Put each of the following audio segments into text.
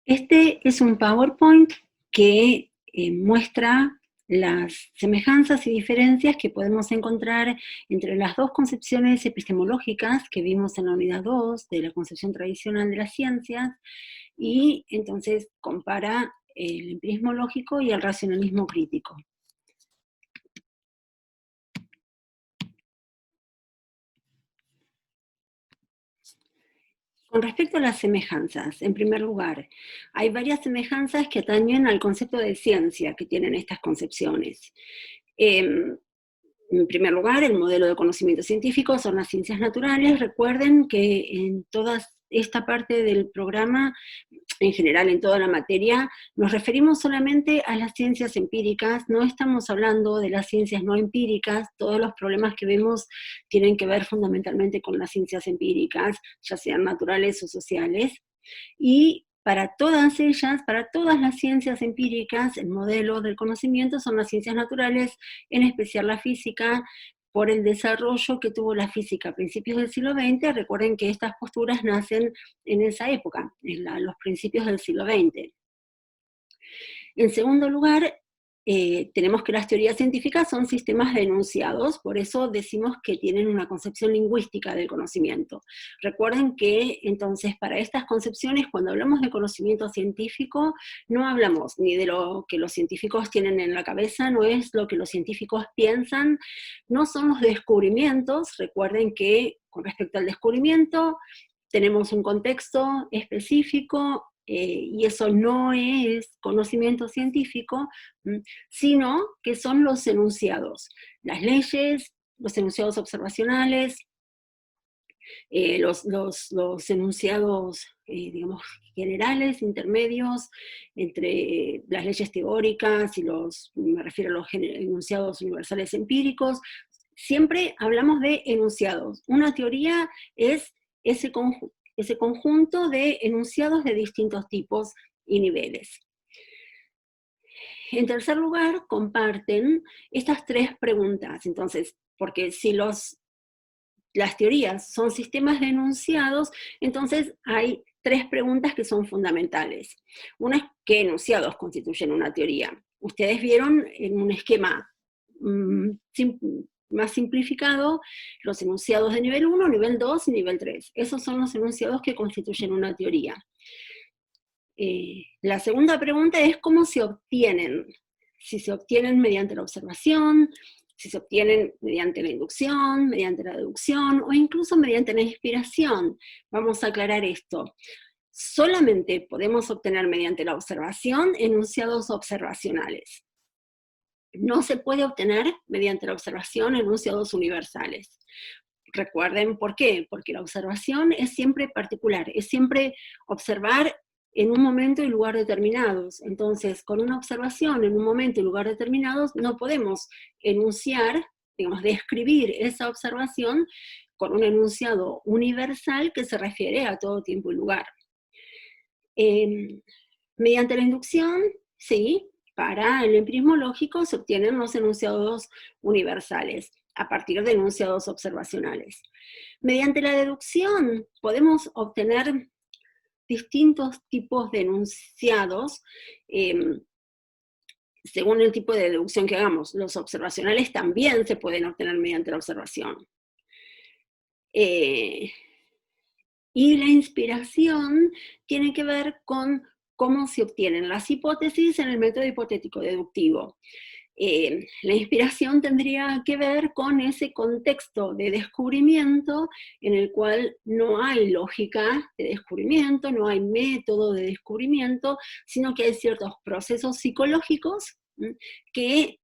Este es un PowerPoint que muestra las semejanzas y diferencias que podemos encontrar entre las dos concepciones epistemológicas que vimos en la unidad 2 de la concepción tradicional de las ciencias, y entonces compara el empirismo lógico y el racionalismo crítico. Con respecto a las semejanzas, en primer lugar, hay varias semejanzas que atañen al concepto de ciencia que tienen estas concepciones. En primer lugar, el modelo de conocimiento científico son las ciencias naturales. Recuerden que en toda esta parte del programa, en general en toda la materia, nos referimos solamente a las ciencias empíricas, no estamos hablando de las ciencias no empíricas. Todos los problemas que vemos tienen que ver fundamentalmente con las ciencias empíricas, ya sean naturales o sociales, y para todas ellas, para todas las ciencias empíricas, el modelo del conocimiento son las ciencias naturales, en especial la física, por el desarrollo que tuvo la física a principios del siglo XX. Recuerden que estas posturas nacen en esa época, en los principios del siglo XX. En segundo lugar, tenemos que las teorías científicas son sistemas de enunciados, por eso decimos que tienen una concepción lingüística del conocimiento. Recuerden que entonces para estas concepciones, cuando hablamos de conocimiento científico, no hablamos ni de lo que los científicos tienen en la cabeza, no es lo que los científicos piensan, no son los descubrimientos. Recuerden que con respecto al descubrimiento tenemos un contexto específico, y eso no es conocimiento científico, sino que son los enunciados, las leyes, los enunciados observacionales, los enunciados, digamos, generales, intermedios, entre las leyes teóricas y me refiero a los enunciados universales empíricos. Siempre hablamos de enunciados. Una teoría es ese conjunto de enunciados de distintos tipos y niveles. En tercer lugar, comparten estas tres preguntas. Entonces, porque si las teorías son sistemas de enunciados, entonces hay tres preguntas que son fundamentales. Una es, ¿qué enunciados constituyen una teoría? Ustedes vieron en un esquema más simplificado los enunciados de nivel 1, nivel 2 y nivel 3. Esos son los enunciados que constituyen una teoría. La segunda pregunta es cómo se obtienen. Si se obtienen mediante la observación, si se obtienen mediante la inducción, mediante la deducción, o incluso mediante la inspiración. Vamos a aclarar esto. Solamente podemos obtener mediante la observación enunciados observacionales. No se puede obtener mediante la observación enunciados universales. Recuerden por qué, porque la observación es siempre particular, es siempre observar en un momento y lugar determinados. Entonces, con una observación en un momento y lugar determinados, no podemos enunciar, digamos, describir esa observación con un enunciado universal que se refiere a todo tiempo y lugar. Mediante la inducción, sí, para el empirismo lógico se obtienen los enunciados universales a partir de enunciados observacionales. Mediante la deducción podemos obtener distintos tipos de enunciados según el tipo de deducción que hagamos. Los observacionales también se pueden obtener mediante la observación. Y la inspiración tiene que ver con cómo se obtienen las hipótesis en el método hipotético deductivo. La inspiración tendría que ver con ese contexto de descubrimiento en el cual no hay lógica de descubrimiento, no hay método de descubrimiento, sino que hay ciertos procesos psicológicos que,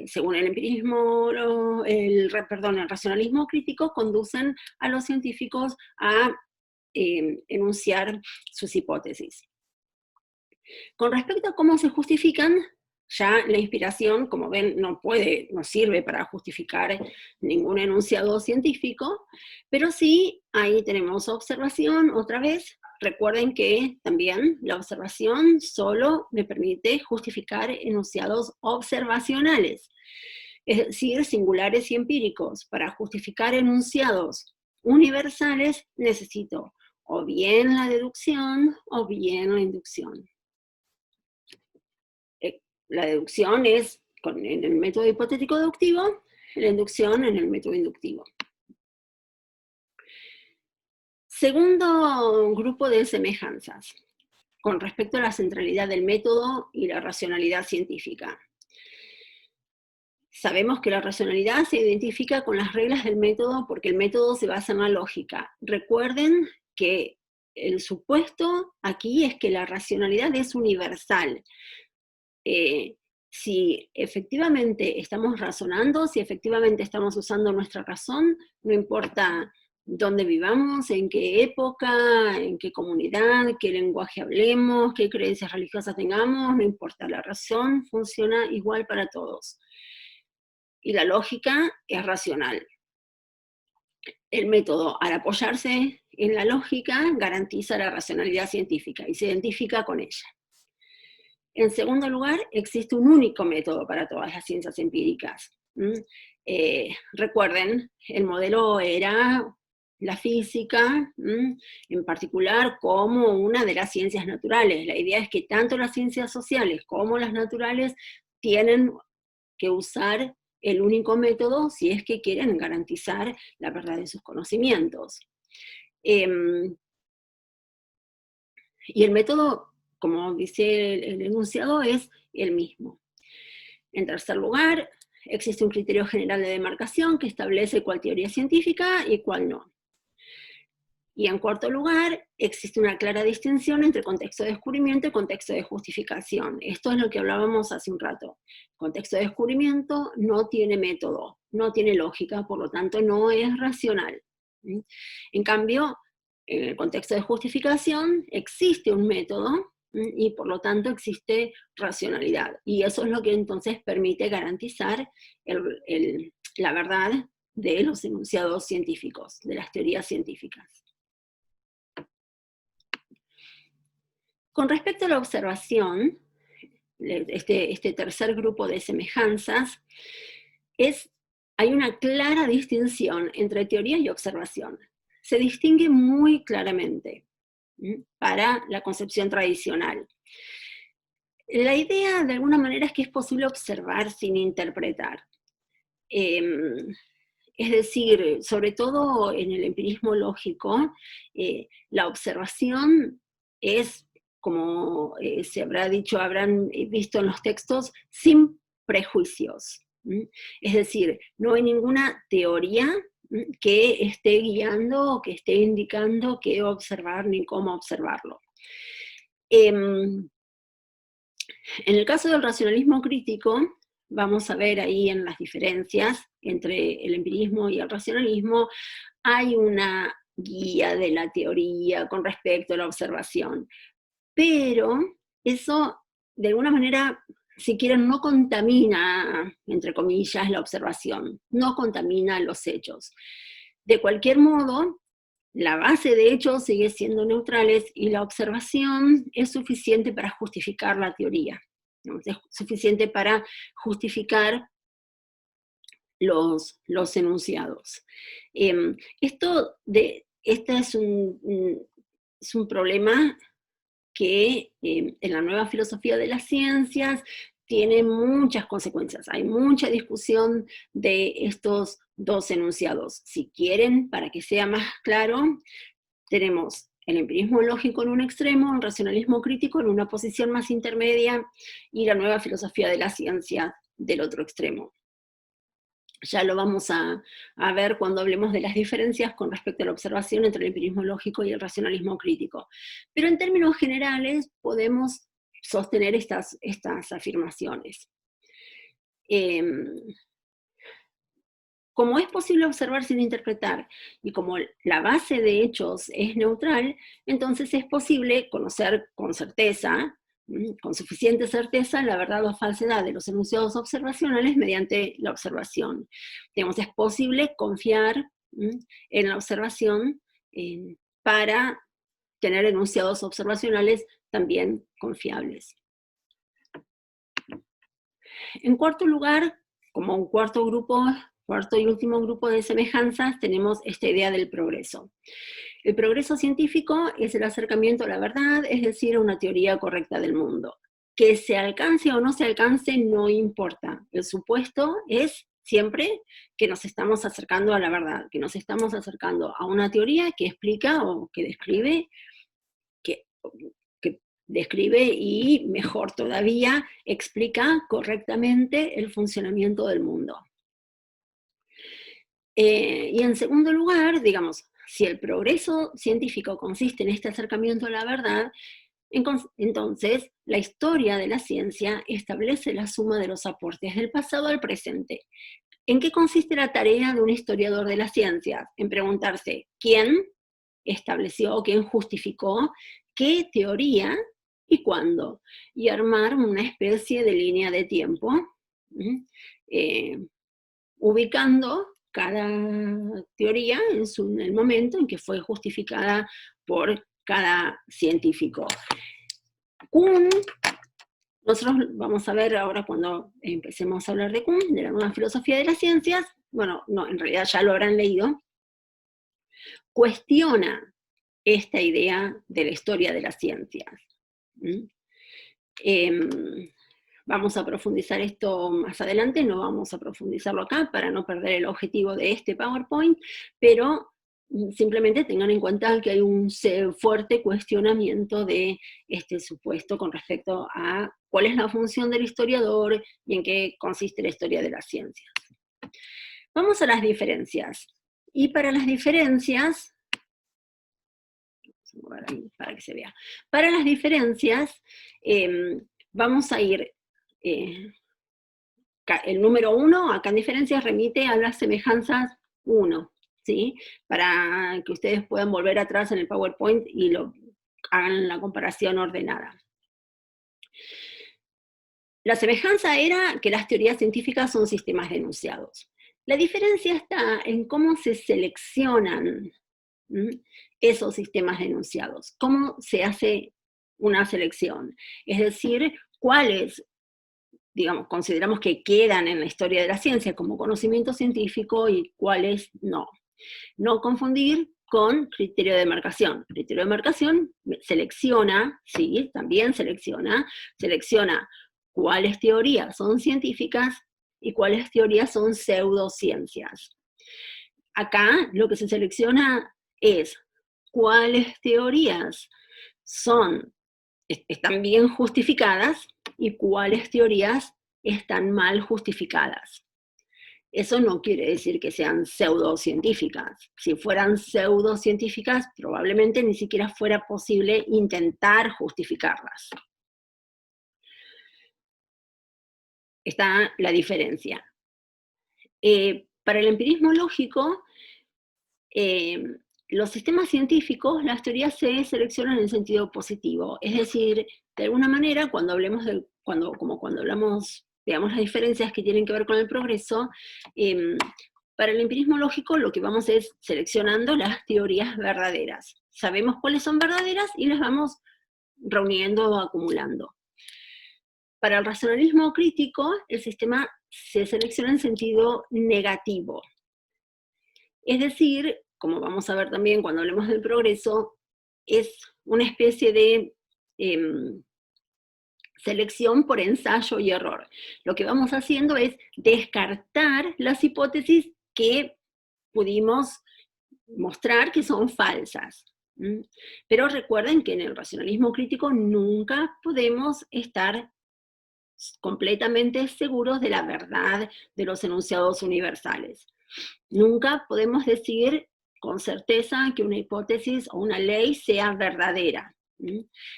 según el empirismo, el racionalismo crítico, conducen a los científicos a enunciar sus hipótesis. Con respecto a cómo se justifican, ya la inspiración, como ven, no sirve para justificar ningún enunciado científico, pero sí, ahí tenemos observación, otra vez. Recuerden que también la observación solo me permite justificar enunciados observacionales, es decir, singulares y empíricos. Para justificar enunciados universales necesito o bien la deducción o bien la inducción. La deducción es en el método hipotético deductivo, la inducción en el método inductivo. Segundo grupo de semejanzas, con respecto a la centralidad del método y la racionalidad científica. Sabemos que la racionalidad se identifica con las reglas del método porque el método se basa en la lógica. Recuerden que el supuesto aquí es que la racionalidad es universal. Si efectivamente estamos razonando, si efectivamente estamos usando nuestra razón, no importa dónde vivamos, en qué época, en qué comunidad, qué lenguaje hablemos, qué creencias religiosas tengamos, no importa, la razón funciona igual para todos. Y la lógica es racional. El método, al apoyarse en la lógica, garantiza la racionalidad científica y se identifica con ella. En segundo lugar, existe un único método para todas las ciencias empíricas. Recuerden, el modelo era la física, en particular como una de las ciencias naturales. La idea es que tanto las ciencias sociales como las naturales tienen que usar el único método si es que quieren garantizar la verdad de sus conocimientos. Y el método, como dice el enunciado, es el mismo. En tercer lugar, existe un criterio general de demarcación que establece cuál teoría es científica y cuál no. Y en cuarto lugar, existe una clara distinción entre contexto de descubrimiento y contexto de justificación. Esto es lo que hablábamos hace un rato. Contexto de descubrimiento no tiene método, no tiene lógica, por lo tanto no es racional. En cambio, en el contexto de justificación existe un método y por lo tanto existe racionalidad. Y eso es lo que entonces permite garantizar la verdad de los enunciados científicos, de las teorías científicas. Con respecto a la observación, este tercer grupo de semejanzas, hay una clara distinción entre teoría y observación. Se distingue muy claramente para la concepción tradicional. La idea, de alguna manera, es que es posible observar sin interpretar. Es decir, sobre todo en el empirismo lógico, la observación es, como se habrá dicho, habrán visto en los textos, sin prejuicios. Es decir, no hay ninguna teoría que esté guiando o que esté indicando qué observar ni cómo observarlo. En el caso del racionalismo crítico, vamos a ver ahí en las diferencias entre el empirismo y el racionalismo, hay una guía de la teoría con respecto a la observación. Pero eso, de alguna manera, si quieren, no contamina, entre comillas, la observación, no contamina los hechos. De cualquier modo, la base de hechos sigue siendo neutrales y la observación es suficiente para justificar la teoría. Es suficiente para justificar los enunciados. Este es un problema que en la nueva filosofía de las ciencias tiene muchas consecuencias. Hay mucha discusión de estos dos enunciados. Si quieren, para que sea más claro, tenemos el empirismo lógico en un extremo, el racionalismo crítico en una posición más intermedia, y la nueva filosofía de la ciencia del otro extremo. Ya lo vamos a ver cuando hablemos de las diferencias con respecto a la observación entre el empirismo lógico y el racionalismo crítico. Pero en términos generales podemos sostener estas afirmaciones. Como es posible observar sin interpretar, y como la base de hechos es neutral, entonces es posible conocer con certeza, con suficiente certeza, la verdad o falsedad de los enunciados observacionales mediante la observación. Digamos, es posible confiar en la observación para tener enunciados observacionales también confiables. En cuarto lugar, como un cuarto y último grupo de semejanzas, tenemos esta idea del progreso. El progreso científico es el acercamiento a la verdad, es decir, a una teoría correcta del mundo. Que se alcance o no se alcance no importa. El supuesto es siempre que nos estamos acercando a la verdad, que nos estamos acercando a una teoría que explica o que describe, que, que describe y, mejor todavía, explica correctamente el funcionamiento del mundo. Y en segundo lugar, digamos, si el progreso científico consiste en este acercamiento a la verdad, entonces la historia de la ciencia establece la suma de los aportes del pasado al presente. ¿En qué consiste la tarea de un historiador de la ciencia? En preguntarse quién estableció, quién justificó, qué teoría y cuándo, y armar una especie de línea de tiempo, ubicando cada teoría en el momento en que fue justificada por cada científico. Kuhn, nosotros vamos a ver ahora cuando empecemos a hablar de Kuhn, de la nueva filosofía de las ciencias, bueno, no, en realidad ya lo habrán leído, cuestiona esta idea de la historia de las ciencias. Vamos a profundizar esto más adelante, no vamos a profundizarlo acá para no perder el objetivo de este PowerPoint, pero simplemente tengan en cuenta que hay un fuerte cuestionamiento de este supuesto con respecto a cuál es la función del historiador y en qué consiste la historia de las ciencias. Vamos a las diferencias. Y para las diferencias, vamos a mover ahí para que se vea. Para las diferencias, vamos a ir, el número 1, acá en diferencias, remite a las semejanzas 1. ¿Sí? Para que ustedes puedan volver atrás en el PowerPoint y hagan la comparación ordenada. La semejanza era que las teorías científicas son sistemas de enunciados. La diferencia está en cómo se seleccionan esos sistemas de enunciados, cómo se hace una selección. Es decir, cuáles, digamos, consideramos que quedan en la historia de la ciencia como conocimiento científico y cuáles no. No confundir con criterio de marcación. Criterio de marcación selecciona, sí, también selecciona cuáles teorías son científicas y cuáles teorías son pseudociencias. Acá lo que se selecciona es cuáles teorías están bien justificadas y cuáles teorías están mal justificadas. Eso no quiere decir que sean pseudocientíficas. Si fueran pseudocientíficas, probablemente ni siquiera fuera posible intentar justificarlas. Está la diferencia. Para el empirismo lógico, los sistemas científicos, las teorías se seleccionan en sentido positivo. Es decir, de alguna manera, cuando hablamos, veamos las diferencias que tienen que ver con el progreso, para el empirismo lógico lo que vamos es seleccionando las teorías verdaderas. Sabemos cuáles son verdaderas y las vamos reuniendo o acumulando. Para el racionalismo crítico, el sistema se selecciona en sentido negativo. Es decir, como vamos a ver también cuando hablemos del progreso, es una especie de selección por ensayo y error. Lo que vamos haciendo es descartar las hipótesis que pudimos mostrar que son falsas. Pero recuerden que en el racionalismo crítico nunca podemos estar completamente seguros de la verdad de los enunciados universales. Nunca podemos decir con certeza que una hipótesis o una ley sea verdadera.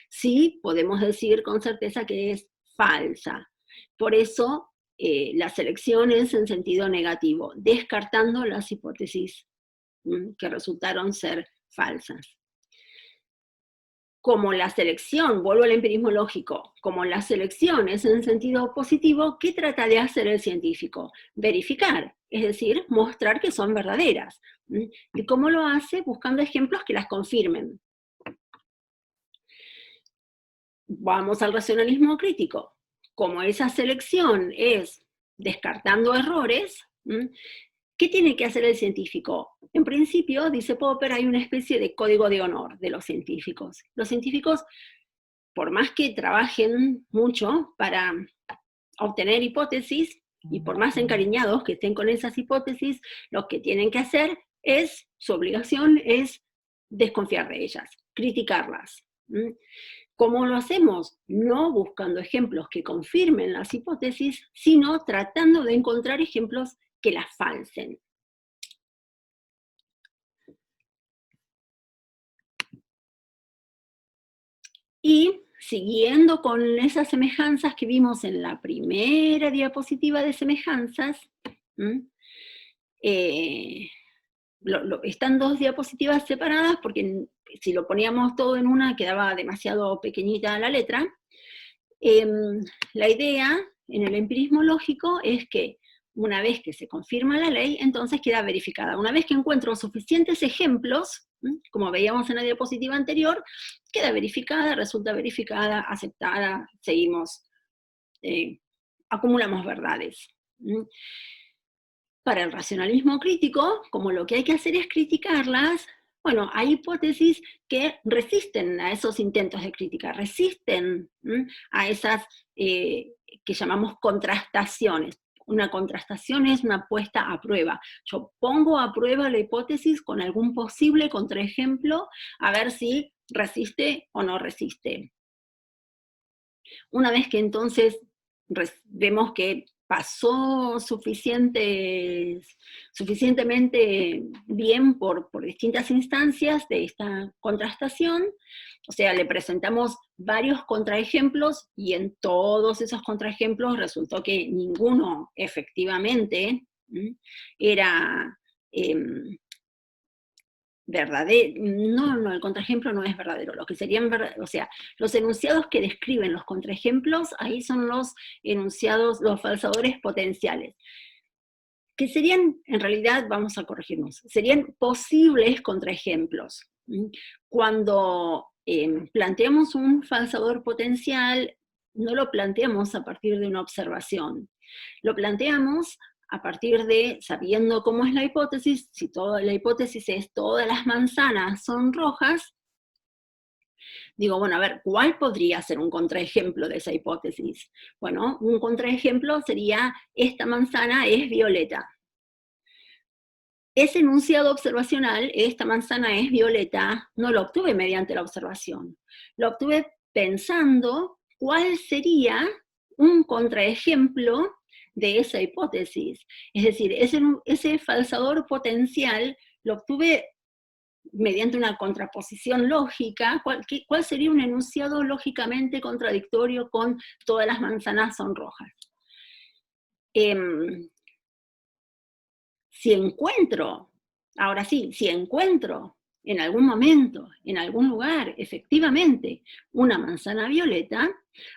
Sí podemos decir con certeza que es falsa. Por eso la selección es en sentido negativo, descartando las hipótesis que resultaron ser falsas. Como la selección, vuelvo al empirismo lógico, como la selección es en sentido positivo, ¿qué trata de hacer el científico? Verificar, es decir, mostrar que son verdaderas. ¿Y cómo lo hace? Buscando ejemplos que las confirmen. Vamos al racionalismo crítico. Como esa selección es descartando errores, ¿qué tiene que hacer el científico? En principio, dice Popper, hay una especie de código de honor de los científicos. Los científicos por más que trabajen mucho para obtener hipótesis, y por más encariñados que estén con esas hipótesis, lo que tienen que hacer es, su obligación es desconfiar de ellas, criticarlas. ¿Cómo lo hacemos? No buscando ejemplos que confirmen las hipótesis, sino tratando de encontrar ejemplos que las falsen. Y siguiendo con esas semejanzas que vimos en la primera diapositiva de semejanzas, están dos diapositivas separadas porque si lo poníamos todo en una quedaba demasiado pequeñita la letra. La idea en el empirismo lógico es que una vez que se confirma la ley, entonces queda verificada. Una vez que encuentro suficientes ejemplos, como veíamos en la diapositiva anterior, queda verificada, resulta verificada, aceptada, seguimos, acumulamos verdades. Para el racionalismo crítico, como lo que hay que hacer es criticarlas, bueno, hay hipótesis que resisten a esos intentos de crítica, resisten a esas que llamamos contrastaciones. Una contrastación es una puesta a prueba. Yo pongo a prueba la hipótesis con algún posible contraejemplo, a ver si resiste o no resiste. Una vez que entonces vemos que pasó suficientemente bien por distintas instancias de esta contrastación, o sea, le presentamos varios contraejemplos y en todos esos contraejemplos resultó que ninguno efectivamente era verdadero, no, el contraejemplo no es verdadero, lo que serían, o sea, los enunciados que describen los contraejemplos, ahí son los enunciados, los falsadores potenciales, que serían, en realidad, vamos a corregirnos, serían posibles contraejemplos. Cuando planteamos un falsador potencial, no lo planteamos a partir de una observación, lo planteamos a partir de, sabiendo cómo es la hipótesis, si toda la hipótesis es todas las manzanas son rojas, digo, bueno, a ver, ¿cuál podría ser un contraejemplo de esa hipótesis? Bueno, un contraejemplo sería, esta manzana es violeta. Ese enunciado observacional, esta manzana es violeta, no lo obtuve mediante la observación, lo obtuve pensando cuál sería un contraejemplo de esa hipótesis. Es decir, ese falsador potencial lo obtuve mediante una contraposición lógica. ¿Cuál sería un enunciado lógicamente contradictorio con todas las manzanas son rojas? Si encuentro, ahora sí, si encuentro en algún momento, en algún lugar, efectivamente, una manzana violeta,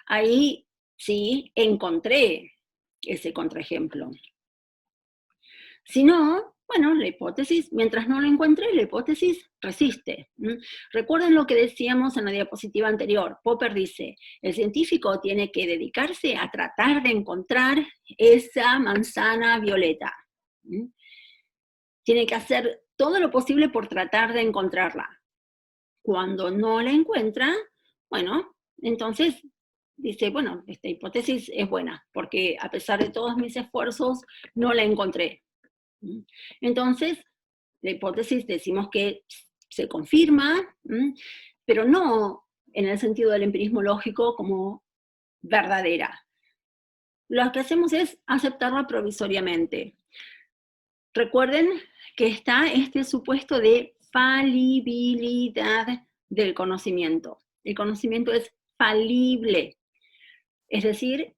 ahí sí encontré ese contraejemplo. Si no, bueno, la hipótesis, mientras no la encuentre, la hipótesis resiste. Recuerden lo que decíamos en la diapositiva anterior. Popper dice, el científico tiene que dedicarse a tratar de encontrar esa manzana violeta. Tiene que hacer todo lo posible por tratar de encontrarla. Cuando no la encuentra, bueno, entonces dice, bueno, esta hipótesis es buena, porque a pesar de todos mis esfuerzos, no la encontré. Entonces, la hipótesis decimos que se confirma, pero no en el sentido del empirismo lógico como verdadera. Lo que hacemos es aceptarla provisoriamente. Recuerden que está este supuesto de falibilidad del conocimiento. El conocimiento es falible, es decir,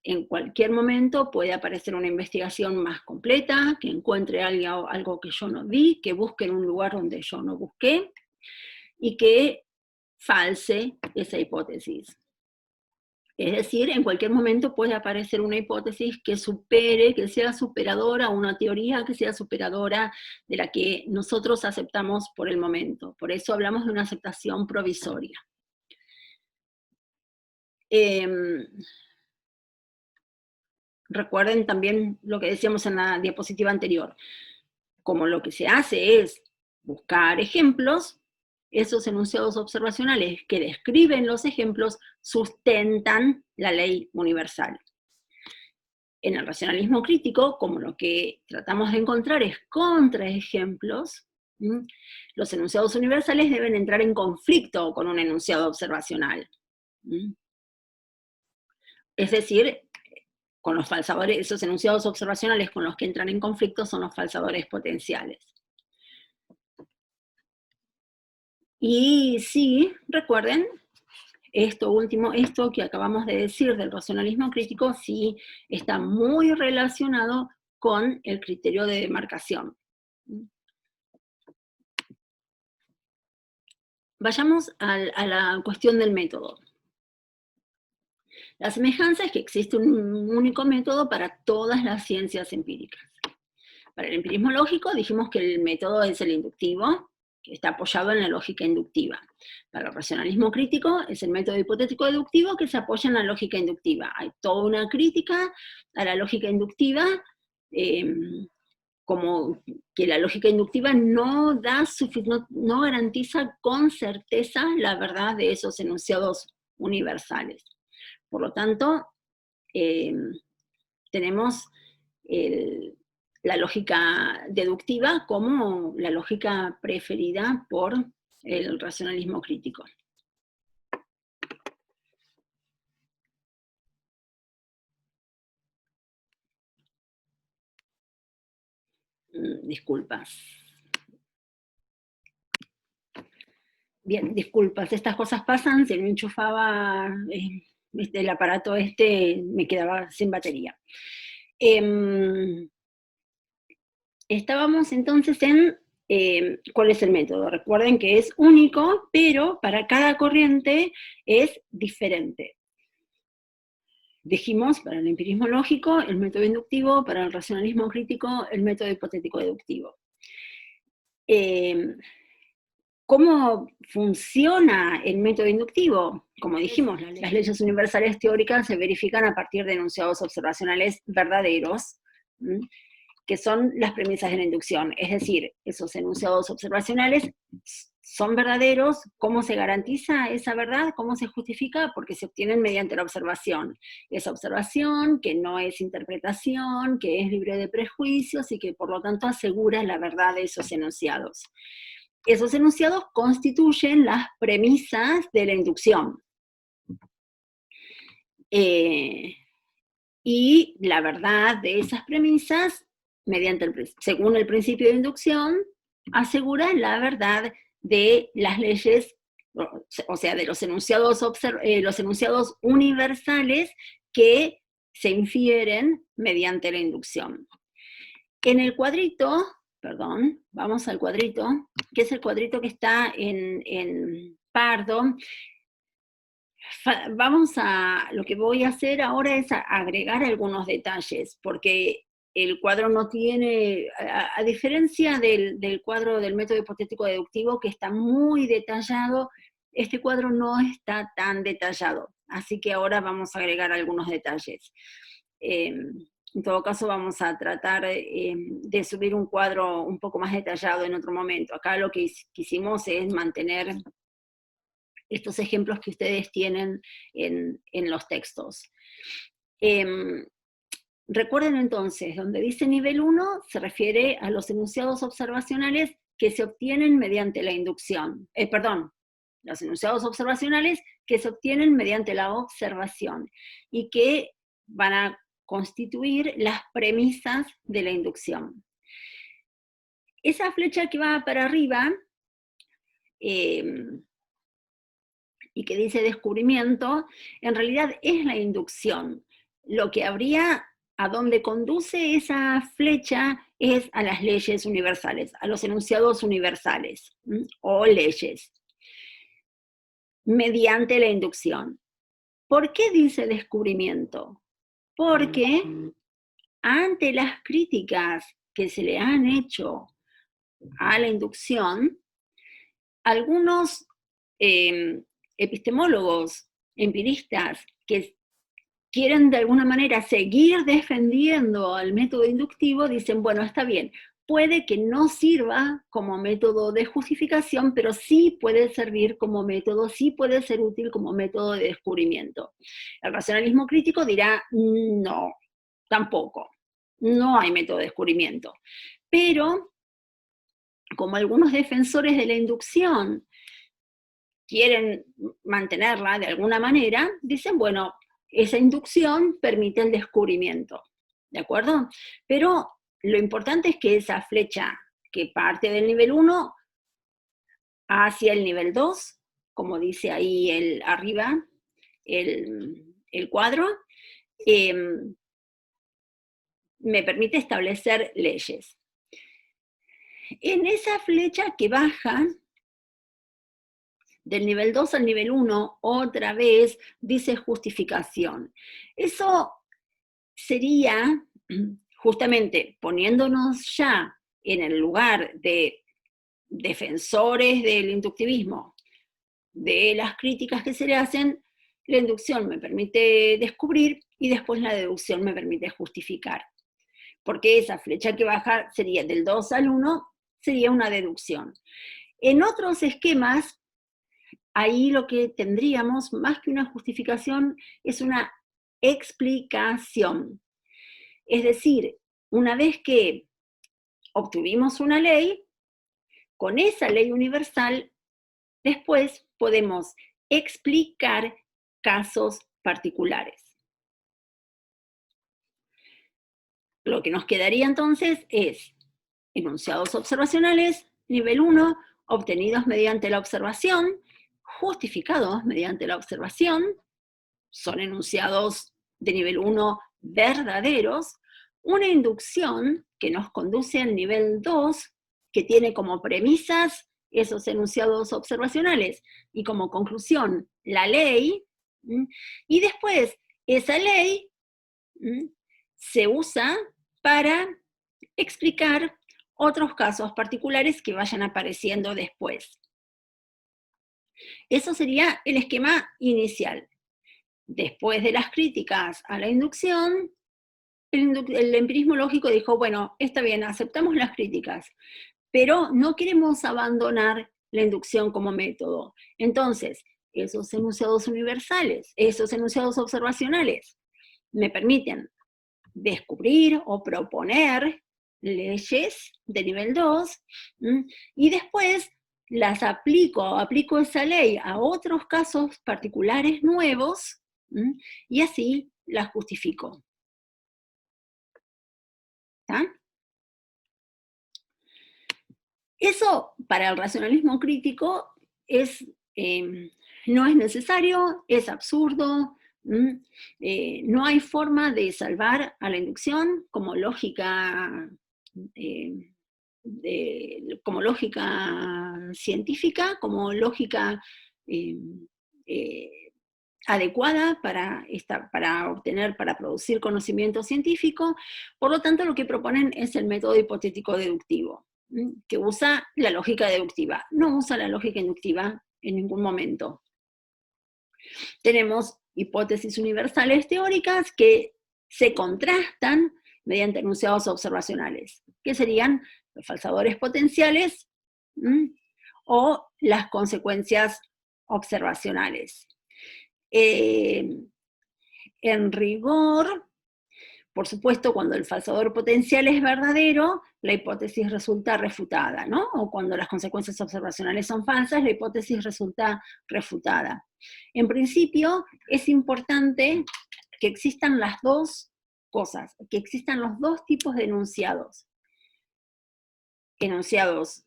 en cualquier momento puede aparecer una investigación más completa, que encuentre algo que yo no vi, que busque en un lugar donde yo no busqué, y que false esa hipótesis. Es decir, en cualquier momento puede aparecer una hipótesis que supere, que sea superadora, una teoría que sea superadora de la que nosotros aceptamos por el momento. Por eso hablamos de una aceptación provisoria. Recuerden también lo que decíamos en la diapositiva anterior. Como lo que se hace es buscar ejemplos, esos enunciados observacionales que describen los ejemplos sustentan la ley universal. En el racionalismo crítico, como lo que tratamos de encontrar es contraejemplos, los enunciados universales deben entrar en conflicto con un enunciado observacional. Es decir, con los falsadores, esos enunciados observacionales con los que entran en conflicto son los falsadores potenciales. Y sí, recuerden, esto último, esto que acabamos de decir del racionalismo crítico, sí está muy relacionado con el criterio de demarcación. Vayamos a la cuestión del método. La semejanza es que existe un único método para todas las ciencias empíricas. Para el empirismo lógico dijimos que el método es el inductivo, que está apoyado en la lógica inductiva. Para el racionalismo crítico es el método hipotético-deductivo que se apoya en la lógica inductiva. Hay toda una crítica a la lógica inductiva, como que la lógica inductiva no garantiza con certeza la verdad de esos enunciados universales. Por lo tanto, tenemos la lógica deductiva como la lógica preferida por el racionalismo crítico. Disculpas. Bien, disculpas, estas cosas pasan, se me enchufaba el aparato me quedaba sin batería. Estábamos entonces en cuál es el método. Recuerden que es único, pero para cada corriente es diferente. Dijimos, para el empirismo lógico, el método inductivo, para el racionalismo crítico, el método hipotético-deductivo. ¿Cómo funciona el método inductivo? Como dijimos, las leyes universales teóricas se verifican a partir de enunciados observacionales verdaderos, que son las premisas de la inducción. Es decir, esos enunciados observacionales son verdaderos. ¿Cómo se garantiza esa verdad? ¿Cómo se justifica? Porque se obtienen mediante la observación. Esa observación que no es interpretación, que es libre de prejuicios y que por lo tanto asegura la verdad de esos enunciados. Esos enunciados constituyen las premisas de la inducción. Y la verdad de esas premisas, según el principio de inducción, asegura la verdad de las leyes, o sea, de los enunciados universales que se infieren mediante la inducción. En el cuadrito, perdón, vamos al cuadrito, que es el cuadrito que está en pardo. Lo que voy a hacer ahora es agregar algunos detalles, porque el cuadro no tiene, a diferencia del cuadro del método hipotético-deductivo, que está muy detallado, este cuadro no está tan detallado, así que ahora vamos a agregar algunos detalles. En todo caso vamos a tratar de subir un cuadro un poco más detallado en otro momento. Acá lo que quisimos es mantener estos ejemplos que ustedes tienen en los textos. Recuerden entonces, donde dice nivel 1, se refiere a los enunciados observacionales que se obtienen mediante la inducción. Los enunciados observacionales que se obtienen mediante la observación y que van a constituir las premisas de la inducción. Esa flecha que va para arriba, y que dice descubrimiento, en realidad es la inducción. Lo que habría, a donde conduce esa flecha, es a las leyes universales, a los enunciados universales, o leyes, mediante la inducción. ¿Por qué dice descubrimiento? Porque ante las críticas que se le han hecho a la inducción, algunos epistemólogos, empiristas, que quieren de alguna manera seguir defendiendo al método inductivo, dicen, bueno, está bien, puede que no sirva como método de justificación, pero sí puede servir como método, sí puede ser útil como método de descubrimiento. El racionalismo crítico dirá, no, tampoco, no hay método de descubrimiento. Pero, como algunos defensores de la inducción quieren mantenerla de alguna manera, dicen, bueno, esa inducción permite el descubrimiento, ¿de acuerdo? Pero lo importante es que esa flecha que parte del nivel 1 hacia el nivel 2, como dice ahí arriba el cuadro, me permite establecer leyes. En esa flecha que baja del nivel 2 al nivel 1, otra vez dice justificación. Eso sería, justamente poniéndonos ya en el lugar de defensores del inductivismo, de las críticas que se le hacen, la inducción me permite descubrir y después la deducción me permite justificar. Porque esa flecha que baja sería del 2 al 1, sería una deducción. En otros esquemas, ahí lo que tendríamos, más que una justificación, es una explicación. Es decir, una vez que obtuvimos una ley, con esa ley universal, después podemos explicar casos particulares. Lo que nos quedaría entonces es enunciados observacionales, nivel 1, obtenidos mediante la observación, justificados mediante la observación, son enunciados de nivel 1 verdaderos, una inducción que nos conduce al nivel 2, que tiene como premisas esos enunciados observacionales, y como conclusión la ley, y después esa ley se usa para explicar otros casos particulares que vayan apareciendo después. Eso sería el esquema inicial. Después de las críticas a la inducción, el empirismo lógico dijo, bueno, está bien, aceptamos las críticas, pero no queremos abandonar la inducción como método. Entonces, esos enunciados universales, esos enunciados observacionales, me permiten descubrir o proponer leyes de nivel 2, y después las aplico esa ley a otros casos particulares nuevos, y así las justifico. ¿Está? Eso para el racionalismo crítico no es necesario, es absurdo, no hay forma de salvar a la inducción como lógica, como lógica científica, como lógica adecuada para producir conocimiento científico. Por lo tanto, lo que proponen es el método hipotético deductivo, que usa la lógica deductiva, no usa la lógica inductiva en ningún momento. Tenemos hipótesis universales teóricas que se contrastan mediante enunciados observacionales, que serían los falsadores potenciales o las consecuencias observacionales. En rigor, por supuesto, cuando el falsador potencial es verdadero, la hipótesis resulta refutada, ¿no? O cuando las consecuencias observacionales son falsas, la hipótesis resulta refutada. En principio, es importante que existan las dos cosas, que existan los dos tipos de enunciados. Enunciados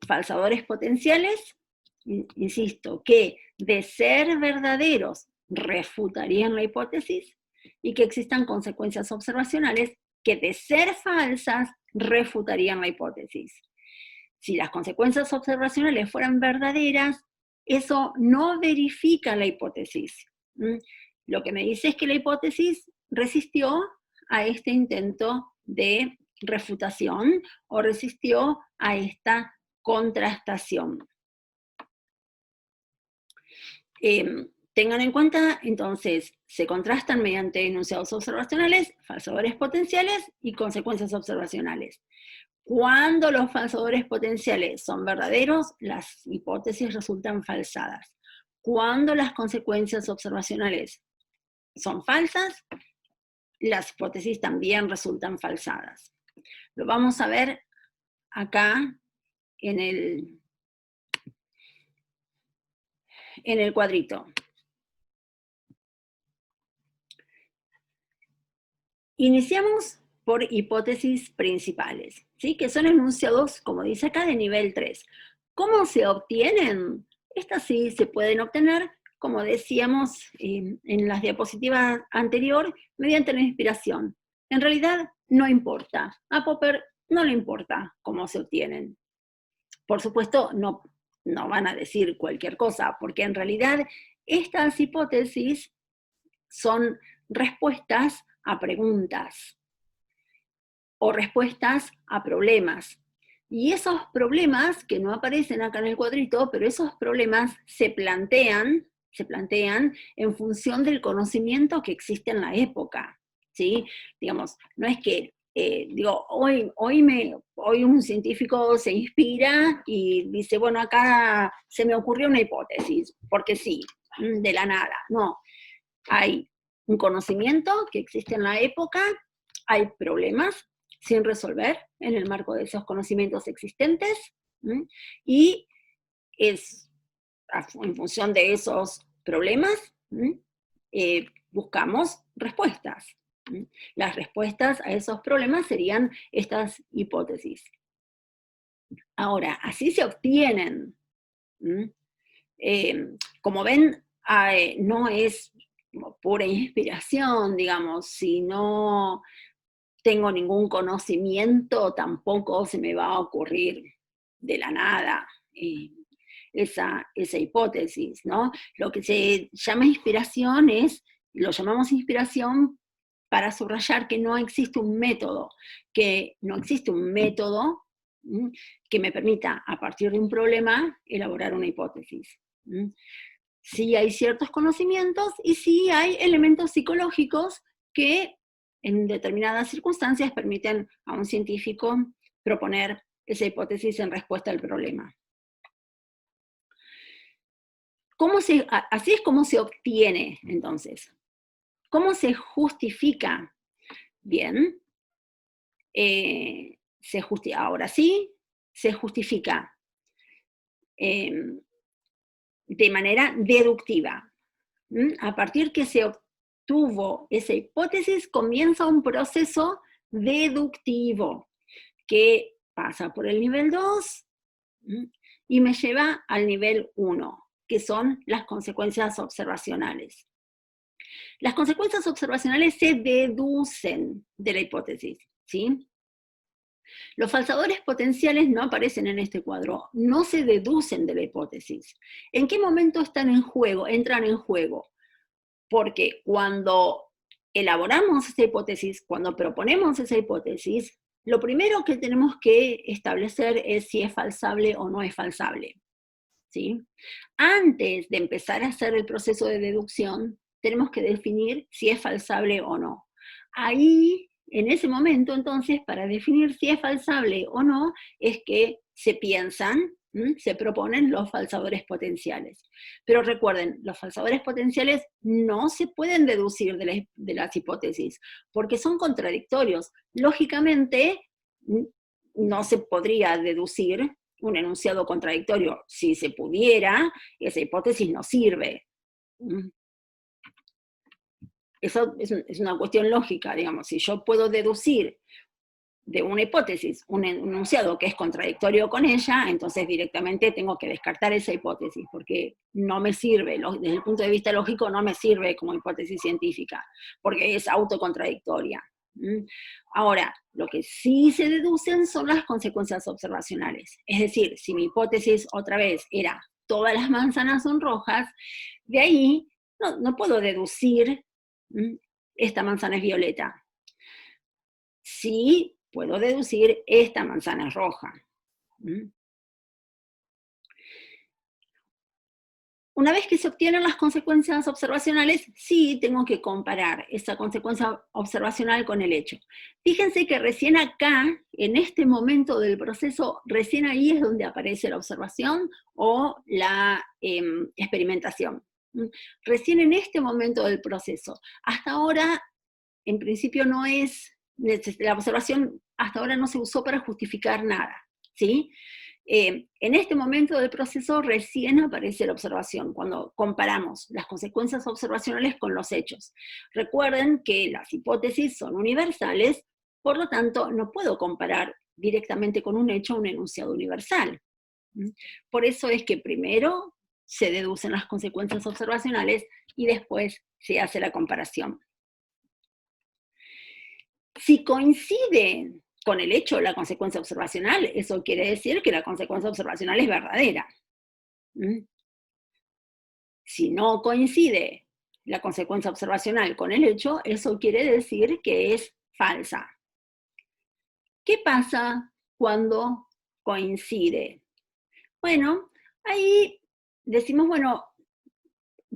falsadores potenciales, insisto, que de ser verdaderos refutarían la hipótesis, y que existan consecuencias observacionales que de ser falsas refutarían la hipótesis. Si las consecuencias observacionales fueran verdaderas, eso no verifica la hipótesis. Lo que me dice es que la hipótesis resistió a este intento de refutación o resistió a esta contrastación. Tengan en cuenta, entonces, se contrastan mediante enunciados observacionales, falsadores potenciales y consecuencias observacionales. Cuando los falsadores potenciales son verdaderos, las hipótesis resultan falsadas. Cuando las consecuencias observacionales son falsas, las hipótesis también resultan falsadas. Lo vamos a ver acá en el cuadrito. Iniciamos por hipótesis principales, ¿sí? Que son enunciados, como dice acá, de nivel 3. ¿Cómo se obtienen? Estas sí se pueden obtener, como decíamos en las diapositivas anterior, mediante la inspiración. En realidad no importa, a Popper no le importa cómo se obtienen. Por supuesto, no van a decir cualquier cosa, porque en realidad estas hipótesis son respuestas a preguntas o respuestas a problemas. Y esos problemas, que no aparecen acá en el cuadrito, pero esos problemas se plantean en función del conocimiento que existe en la época, ¿sí? Digamos, no es que, hoy un científico se inspira y dice, bueno, acá se me ocurrió una hipótesis, porque sí, de la nada. No, hay un conocimiento que existe en la época, hay problemas sin resolver en el marco de esos conocimientos existentes, y es en función de esos problemas, buscamos respuestas. Las respuestas a esos problemas serían estas hipótesis. Ahora, así se obtienen. Como ven, no es pura inspiración, digamos, si no tengo ningún conocimiento, tampoco se me va a ocurrir de la nada esa hipótesis, ¿no? Lo que se llama inspiración lo llamamos inspiración para subrayar que no existe un método, que me permita, a partir de un problema, elaborar una hipótesis. Sí hay ciertos conocimientos y sí hay elementos psicológicos que en determinadas circunstancias permiten a un científico proponer esa hipótesis en respuesta al problema. Así es como se obtiene, entonces. ¿Cómo se justifica? Bien, ahora sí, se justifica de manera deductiva. A partir que se obtuvo esa hipótesis, comienza un proceso deductivo que pasa por el nivel 2 y me lleva al nivel 1, que son las consecuencias observacionales. Las consecuencias observacionales se deducen de la hipótesis, ¿sí? Los falsadores potenciales no aparecen en este cuadro, no se deducen de la hipótesis. ¿En qué momento entran en juego? Porque cuando elaboramos esa hipótesis, cuando proponemos esa hipótesis, lo primero que tenemos que establecer es si es falsable o no es falsable, ¿sí? Antes de empezar a hacer el proceso de deducción, tenemos que definir si es falsable o no. Ahí, en ese momento, entonces, para definir si es falsable o no, es que se se proponen los falsadores potenciales. Pero recuerden, los falsadores potenciales no se pueden deducir de las hipótesis, porque son contradictorios. Lógicamente, no se podría deducir un enunciado contradictorio. Si se pudiera, esa hipótesis no sirve. Eso es una cuestión lógica, digamos. Si yo puedo deducir de una hipótesis un enunciado que es contradictorio con ella, entonces directamente tengo que descartar esa hipótesis, porque no me sirve, desde el punto de vista lógico no me sirve como hipótesis científica, porque es autocontradictoria. Ahora, lo que sí se deducen son las consecuencias observacionales. Es decir, si mi hipótesis otra vez era todas las manzanas son rojas, de ahí no puedo deducir esta manzana es violeta. Sí puedo deducir esta manzana es roja. Una vez que se obtienen las consecuencias observacionales, sí tengo que comparar esa consecuencia observacional con el hecho. Fíjense que recién acá, en este momento del proceso, recién ahí es donde aparece la observación o la experimentación. Recién en este momento del proceso. Hasta ahora, en principio no es, la observación hasta ahora no se usó para justificar nada, ¿sí? En este momento del proceso recién aparece la observación, cuando comparamos las consecuencias observacionales con los hechos. Recuerden que las hipótesis son universales, por lo tanto no puedo comparar directamente con un hecho un enunciado universal. Por eso es que primero se deducen las consecuencias observacionales y después se hace la comparación. Si coincide con el hecho de la consecuencia observacional, eso quiere decir que la consecuencia observacional es verdadera. Si no coincide la consecuencia observacional con el hecho, eso quiere decir que es falsa. ¿Qué pasa cuando coincide? Bueno, ahí decimos, bueno,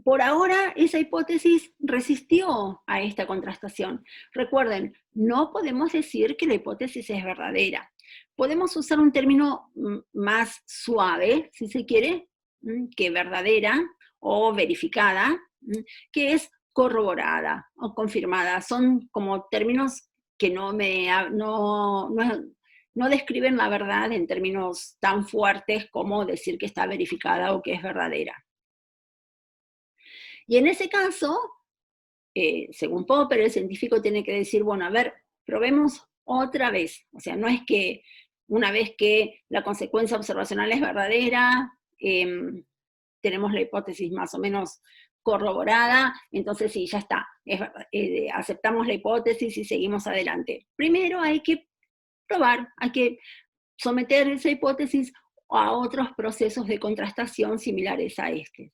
por ahora esa hipótesis resistió a esta contrastación. Recuerden, no podemos decir que la hipótesis es verdadera. Podemos usar un término más suave, si se quiere, que verdadera o verificada, que es corroborada o confirmada. Son como términos que no describen la verdad en términos tan fuertes como decir que está verificada o que es verdadera. Y en ese caso, según Popper, el científico tiene que decir, bueno, a ver, probemos otra vez. O sea, no es que una vez que la consecuencia observacional es verdadera, tenemos la hipótesis más o menos corroborada, entonces sí, ya está, aceptamos la hipótesis y seguimos adelante. Primero hay que probar, hay que someter esa hipótesis a otros procesos de contrastación similares a este.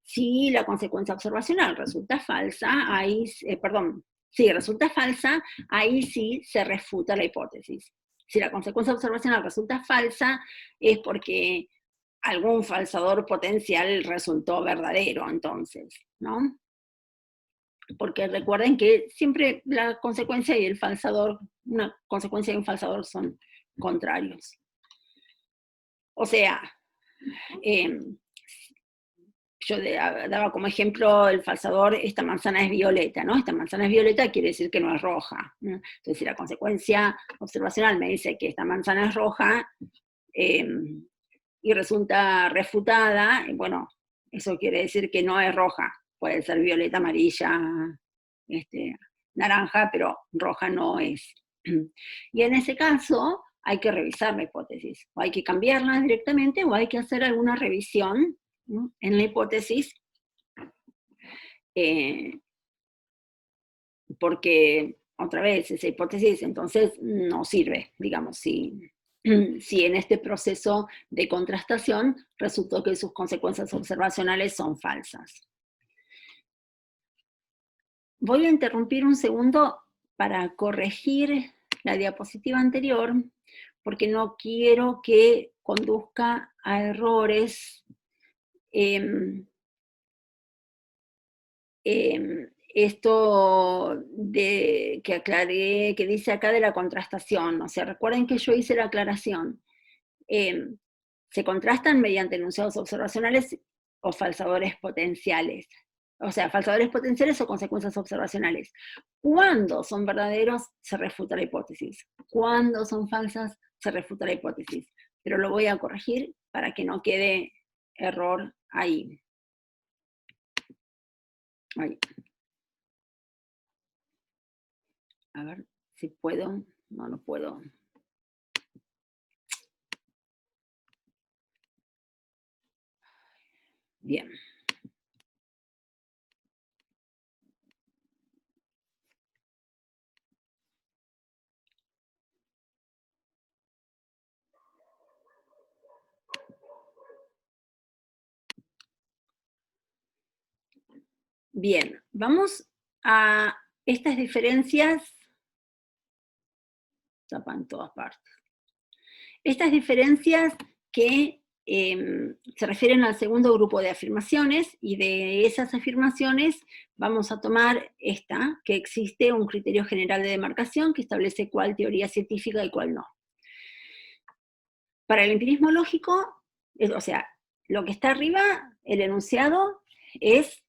Si la consecuencia observacional resulta falsa, resulta falsa, ahí sí se refuta la hipótesis. Si la consecuencia observacional resulta falsa, es porque algún falsador potencial resultó verdadero, entonces, ¿no? Porque recuerden que siempre la consecuencia y el falsador, una consecuencia y un falsador son contrarios. O sea, yo daba como ejemplo el falsador, esta manzana es violeta, ¿no? Esta manzana es violeta quiere decir que no es roja, ¿no? Entonces, si la consecuencia observacional me dice que esta manzana es roja y resulta refutada, bueno, eso quiere decir que no es roja. Puede ser violeta, amarilla, naranja, pero roja no es. Y en ese caso hay que revisar la hipótesis, o hay que cambiarla directamente, o hay que hacer alguna revisión, ¿no?, en la hipótesis, porque, otra vez, esa hipótesis entonces no sirve, digamos, si en este proceso de contrastación resultó que sus consecuencias observacionales son falsas. Voy a interrumpir un segundo para corregir la diapositiva anterior, porque no quiero que conduzca a errores. Esto que aclaré, que dice acá de la contrastación, o sea, recuerden que yo hice la aclaración. Se contrastan mediante enunciados observacionales o falsadores potenciales. O sea, falsadores potenciales o consecuencias observacionales. Cuando son verdaderos, se refuta la hipótesis. Cuando son falsas, se refuta la hipótesis. Pero lo voy a corregir para que no quede error ahí. Ahí. A ver si puedo. No puedo. Bien. Bien, vamos a estas diferencias. Tapan todas partes. Estas diferencias que se refieren al segundo grupo de afirmaciones, y de esas afirmaciones vamos a tomar esta, que existe un criterio general de demarcación que establece cuál teoría científica y cuál no. Para el empirismo lógico, o sea, lo que está arriba, el enunciado, es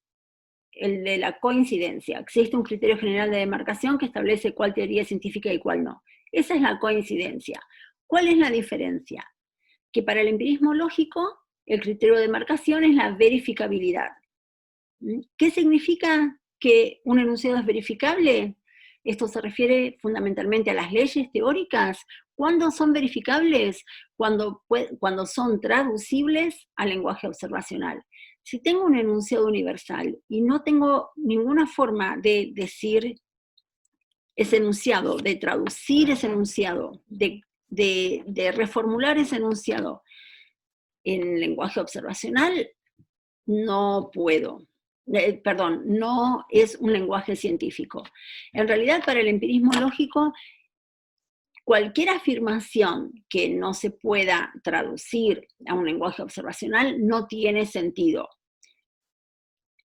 el de la coincidencia. Existe un criterio general de demarcación que establece cuál teoría es científica y cuál no. Esa es la coincidencia. ¿Cuál es la diferencia? Que para el empirismo lógico, el criterio de demarcación es la verificabilidad. ¿Qué significa que un enunciado es verificable? Esto se refiere fundamentalmente a las leyes teóricas. ¿Cuándo son verificables? Cuando son traducibles al lenguaje observacional. Si tengo un enunciado universal y no tengo ninguna forma de decir ese enunciado, de traducir ese enunciado, de reformular ese enunciado en lenguaje observacional, no puedo. Perdón, no es un lenguaje científico. En realidad, para el empirismo lógico, cualquier afirmación que no se pueda traducir a un lenguaje observacional no tiene sentido.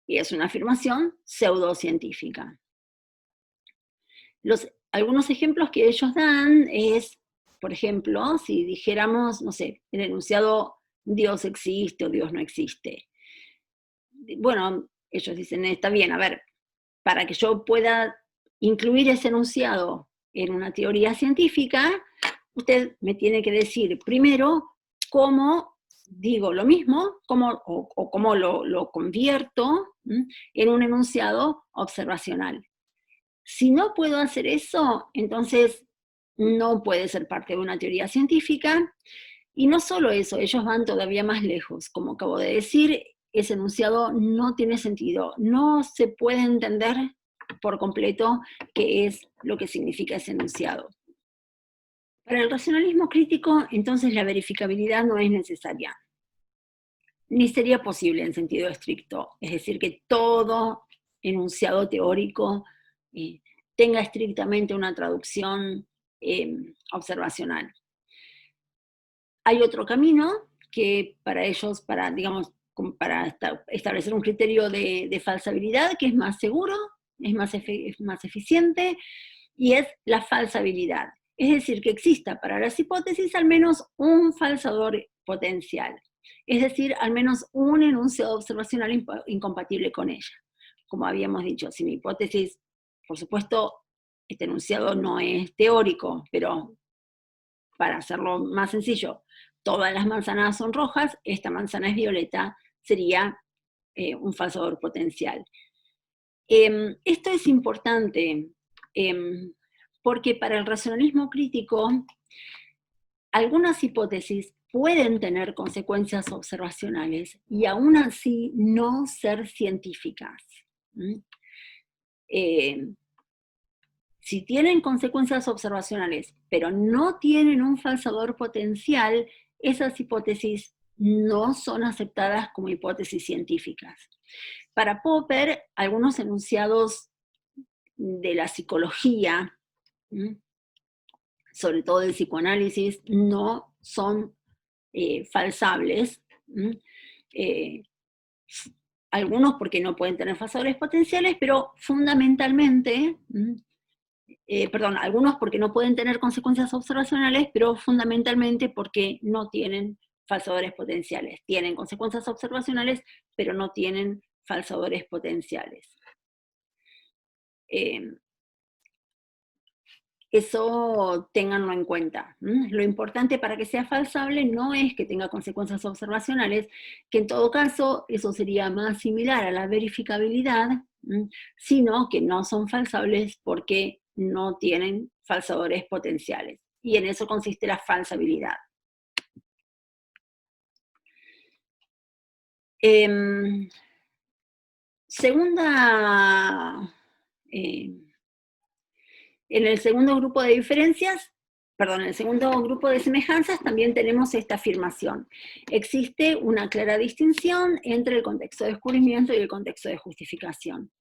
Y es una afirmación pseudocientífica. Algunos ejemplos que ellos dan es, por ejemplo, si dijéramos, no sé, el enunciado Dios existe o Dios no existe. Bueno, ellos dicen, está bien, a ver, para que yo pueda incluir ese enunciado en una teoría científica, usted me tiene que decir primero cómo digo lo mismo, o cómo lo convierto en un enunciado observacional. Si no puedo hacer eso, entonces no puede ser parte de una teoría científica. Y no solo eso, ellos van todavía más lejos. Como acabo de decir, ese enunciado no tiene sentido. No se puede entender por completo qué es lo que significa ese enunciado. Para el racionalismo crítico, entonces la verificabilidad no es necesaria, ni sería posible en sentido estricto. Es decir, que todo enunciado teórico tenga estrictamente una traducción observacional. Hay otro camino que para ellos, para establecer un criterio de falsabilidad que es más seguro, es más eficiente, y es la falsabilidad. Es decir, que exista para las hipótesis al menos un falsador potencial. Es decir, al menos un enunciado observacional incompatible con ella. Como habíamos dicho, si mi hipótesis, por supuesto, este enunciado no es teórico, pero para hacerlo más sencillo, todas las manzanas son rojas, esta manzana es violeta, sería un falsador potencial. Esto es importante porque para el racionalismo crítico, algunas hipótesis pueden tener consecuencias observacionales y aún así no ser científicas. Si tienen consecuencias observacionales, pero no tienen un falsador potencial, esas hipótesis no son aceptadas como hipótesis científicas. Para Popper, algunos enunciados de la psicología, sobre todo del psicoanálisis, no son falsables. Algunos porque no pueden tener falsadores potenciales, pero fundamentalmente, algunos porque no pueden tener consecuencias observacionales, pero fundamentalmente porque no tienen falsadores potenciales. Tienen consecuencias observacionales, pero no tienen falsadores potenciales. Eso ténganlo en cuenta. Lo importante para que sea falsable no es que tenga consecuencias observacionales, que en todo caso eso sería más similar a la verificabilidad, sino que no son falsables porque no tienen falsadores potenciales. Y en eso consiste la falsabilidad. En el segundo grupo de diferencias, en el segundo grupo de semejanzas también tenemos esta afirmación. Existe una clara distinción entre el contexto de descubrimiento y el contexto de justificación.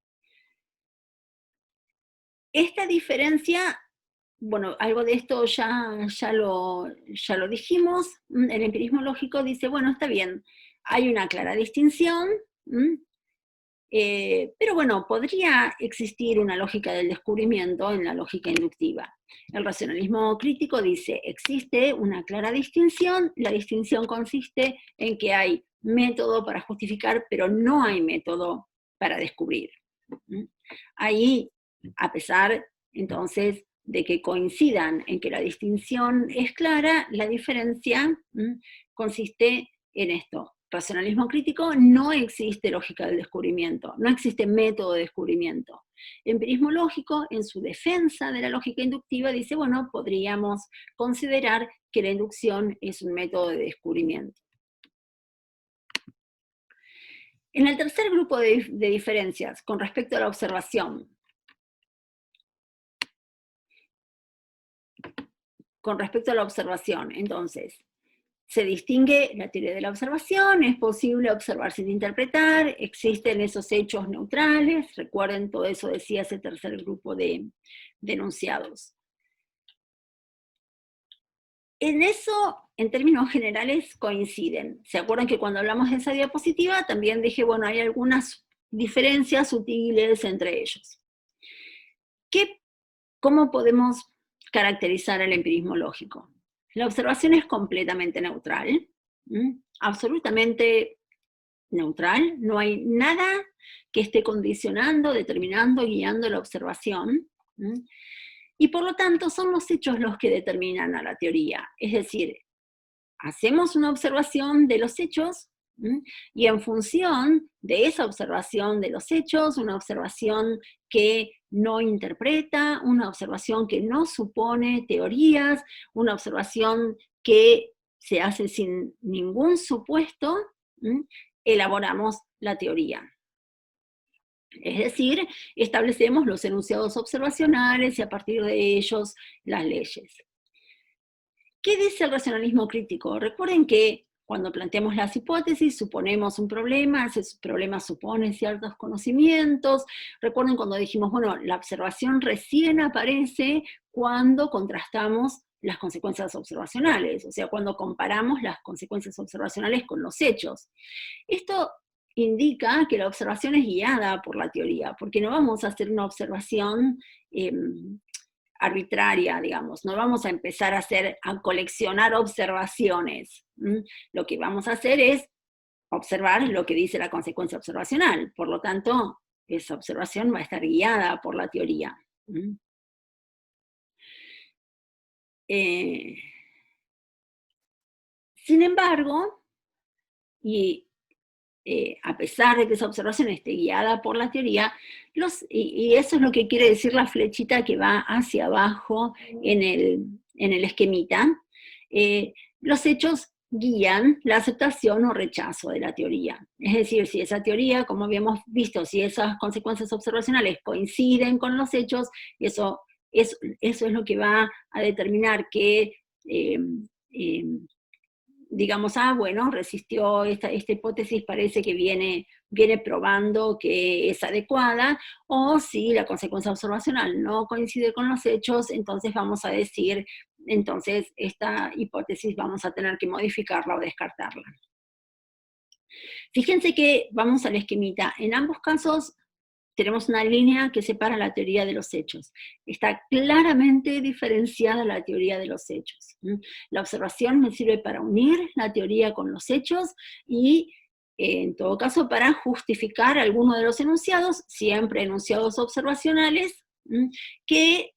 Esta diferencia bueno, algo de esto ya lo dijimos. El empirismo lógico dice, bueno, está bien, hay una clara distinción, pero bueno, podría existir una lógica del descubrimiento en la lógica inductiva. El racionalismo crítico dice, existe una clara distinción, la distinción consiste en que hay método para justificar, pero no hay método para descubrir. Ahí, a pesar, entonces, de que coincidan en que la distinción es clara, la diferencia consiste en esto. Racionalismo crítico, no existe lógica del descubrimiento, no existe método de descubrimiento. Empirismo lógico, en su defensa de la lógica inductiva, dice, bueno, podríamos considerar que la inducción es un método de descubrimiento. En el tercer grupo de diferencias, con respecto a la observación, entonces, se distingue la teoría de la observación, es posible observar sin interpretar, existen esos hechos neutrales, recuerden, todo eso decía ese tercer grupo de enunciados. En eso, en términos generales, coinciden. ¿Se acuerdan que cuando hablamos de esa diapositiva también dije, bueno, hay algunas diferencias sutiles entre ellos? ¿Cómo podemos caracterizar el empirismo lógico? La observación es completamente neutral, absolutamente neutral, no hay nada que esté condicionando, determinando, guiando la observación, y por lo tanto son los hechos los que determinan a la teoría, es decir, hacemos una observación de los hechos, y en función de esa observación de los hechos, una observación que no interpreta, una observación que no supone teorías, una observación que se hace sin ningún supuesto, elaboramos la teoría. Es decir, establecemos los enunciados observacionales y a partir de ellos las leyes. ¿Qué dice el racionalismo crítico? Recuerden que cuando planteamos las hipótesis, suponemos un problema, ese problema supone ciertos conocimientos. Recuerden cuando dijimos, bueno, la observación recién aparece cuando contrastamos las consecuencias observacionales, o sea, cuando comparamos las consecuencias observacionales con los hechos. Esto indica que la observación es guiada por la teoría, porque no vamos a hacer una observación arbitraria, digamos, no vamos a empezar a coleccionar observaciones. Lo que vamos a hacer es observar lo que dice la consecuencia observacional, por lo tanto, esa observación va a estar guiada por la teoría. Sin embargo, y a pesar de que esa observación esté guiada por la teoría, y eso es lo que quiere decir la flechita que va hacia abajo en el esquemita, los hechos guían la aceptación o rechazo de la teoría. Es decir, si esa teoría, como habíamos visto, si esas consecuencias observacionales coinciden con los hechos, eso es lo que va a determinar que digamos, bueno, resistió esta hipótesis, parece que viene probando que es adecuada, o si la consecuencia observacional no coincide con los hechos, entonces vamos a decir, entonces esta hipótesis vamos a tener que modificarla o descartarla. Fíjense que vamos al esquemita, en ambos casos tenemos una línea que separa la teoría de los hechos. Está claramente diferenciada la teoría de los hechos. La observación me sirve para unir la teoría con los hechos y, en todo caso, para justificar alguno de los enunciados, siempre enunciados observacionales, que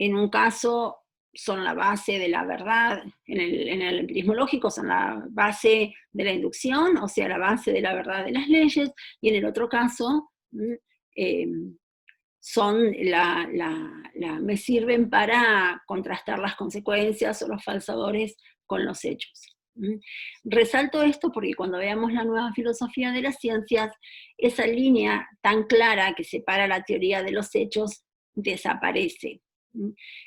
en un caso son la base de la verdad, en el empirismo lógico son la base de la inducción, o sea, la base de la verdad de las leyes, y en el otro caso me sirven para contrastar las consecuencias o los falsadores con los hechos. Resalto esto porque cuando veamos la nueva filosofía de las ciencias, esa línea tan clara que separa la teoría de los hechos desaparece.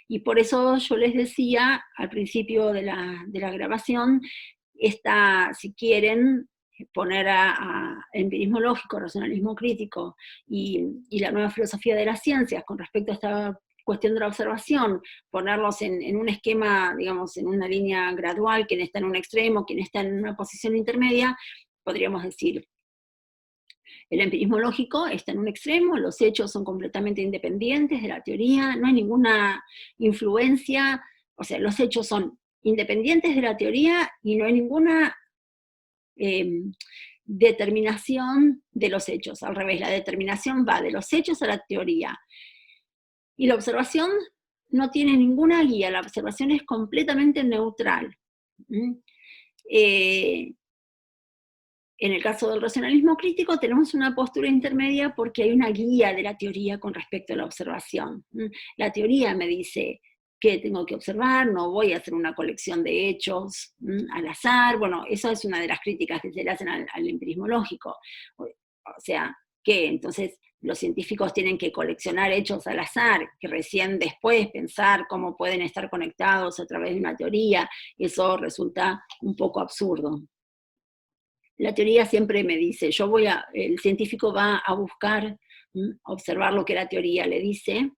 Y por eso yo les decía al principio de la grabación, si quieren poner a empirismo lógico, racionalismo crítico y la nueva filosofía de las ciencias con respecto a esta cuestión de la observación, ponerlos en un esquema, digamos, en una línea gradual, quien está en un extremo, quien está en una posición intermedia, podríamos decir, el empirismo lógico está en un extremo, los hechos son completamente independientes de la teoría, no hay ninguna influencia, o sea, los hechos son independientes de la teoría y no hay ninguna determinación de los hechos. Al revés, la determinación va de los hechos a la teoría. Y la observación no tiene ninguna guía, la observación es completamente neutral. En el caso del racionalismo crítico tenemos una postura intermedia porque hay una guía de la teoría con respecto a la observación. La teoría me dice qué tengo que observar, no voy a hacer una colección de hechos al azar. Bueno, eso es una de las críticas que se le hacen al empirismo lógico. O sea, que entonces los científicos tienen que coleccionar hechos al azar, que recién después pensar cómo pueden estar conectados a través de una teoría, eso resulta un poco absurdo. La teoría siempre me dice, el científico va a buscar observar lo que la teoría le dice.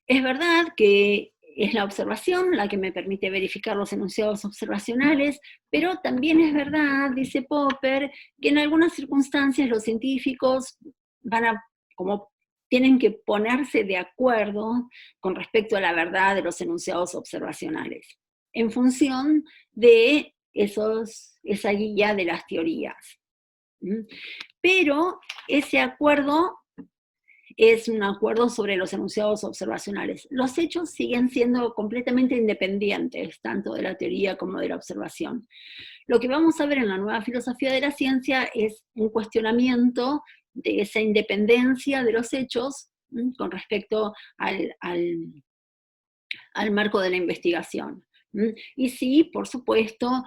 Es verdad que es la observación la que me permite verificar los enunciados observacionales, pero también es verdad, dice Popper, que en algunas circunstancias los científicos tienen que ponerse de acuerdo con respecto a la verdad de los enunciados observacionales, en función de esa guía de las teorías. Pero ese acuerdo es un acuerdo sobre los enunciados observacionales. Los hechos siguen siendo completamente independientes, tanto de la teoría como de la observación. Lo que vamos a ver en la nueva filosofía de la ciencia es un cuestionamiento de esa independencia de los hechos con respecto al marco de la investigación. Y sí, por supuesto,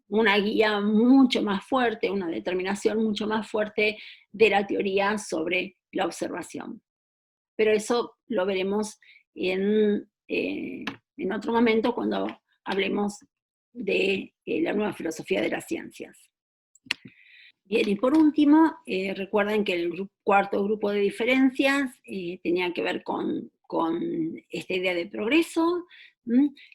una guía mucho más fuerte, una determinación mucho más fuerte de la teoría sobre la observación. Pero eso lo veremos en otro momento cuando hablemos de la nueva filosofía de las ciencias. Bien, y por último, recuerden que el cuarto grupo de diferencias tenía que ver con esta idea de progreso.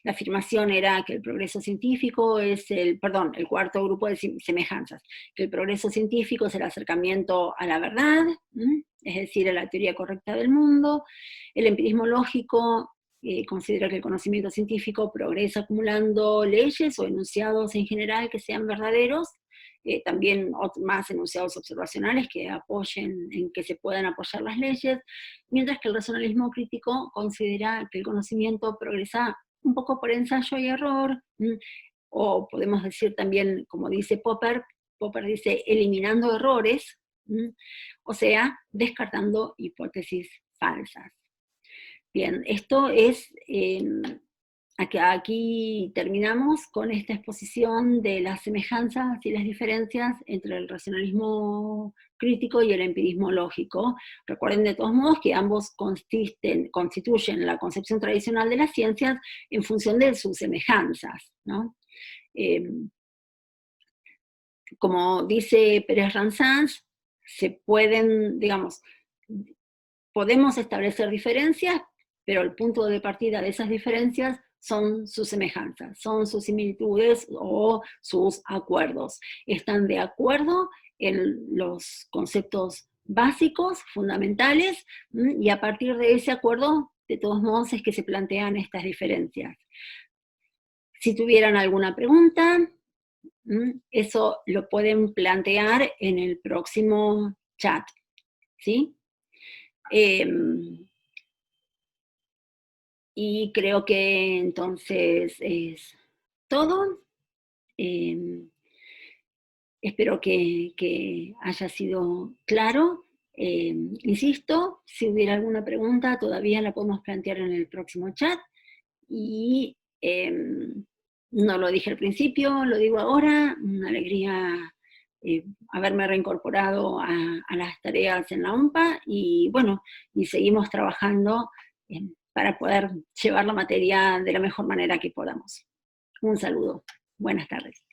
La afirmación era que el progreso científico es el cuarto grupo de semejanzas, que el progreso científico es el acercamiento a la verdad, es decir, a la teoría correcta del mundo. El empirismo lógico considera que el conocimiento científico progresa acumulando leyes o enunciados en general que sean verdaderos, también más enunciados observacionales que apoyen, en que se puedan apoyar las leyes, mientras que el racionalismo crítico considera que el conocimiento progresa un poco por ensayo y error, o podemos decir también, como dice Popper dice, eliminando errores, o sea, descartando hipótesis falsas. Bien, esto es... Aquí terminamos con esta exposición de las semejanzas y las diferencias entre el racionalismo crítico y el empirismo lógico. Recuerden de todos modos que ambos constituyen la concepción tradicional de las ciencias en función de sus semejanzas, ¿no? Como dice Pérez Ranzans, podemos establecer diferencias, pero el punto de partida de esas diferencias son sus semejanzas, son sus similitudes o sus acuerdos. Están de acuerdo en los conceptos básicos, fundamentales, y a partir de ese acuerdo, de todos modos, es que se plantean estas diferencias. Si tuvieran alguna pregunta, eso lo pueden plantear en el próximo chat, ¿sí? Y creo que entonces es todo. Espero que haya sido claro. Insisto, si hubiera alguna pregunta, todavía la podemos plantear en el próximo chat. Y no lo dije al principio, lo digo ahora, una alegría haberme reincorporado a las tareas en la UMPA, y bueno, y seguimos trabajando para poder llevar la materia de la mejor manera que podamos. Un saludo. Buenas tardes.